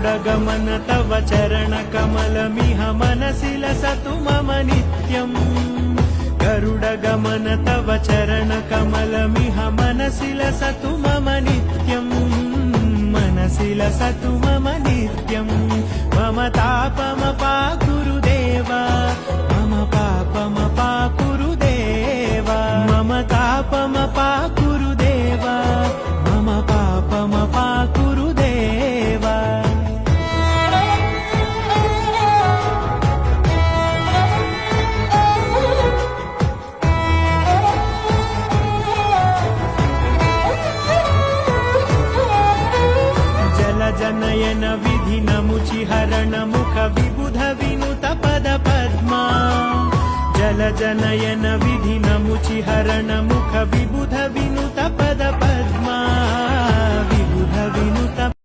गरुडगमन तव चरणकमलमिह मनसि लसतु मम नित्यम् गरुडगमन तव चरणकमलमिह मनसि लसतु मम नित्यम् मनसि लसतु मम नित्यम् मम तापमपाकुरुदेव मम पापमपाकुरुदेव मम तापमपाकुरुदेव मम पापमपाकुरुदेव जनयन विधि नमुचिहरण मुख विबुध विनुत पद पद्मा जल जनयन विधि नमुचिहरण मुख विबुध विनुत पद पद्मा विबुध विनुत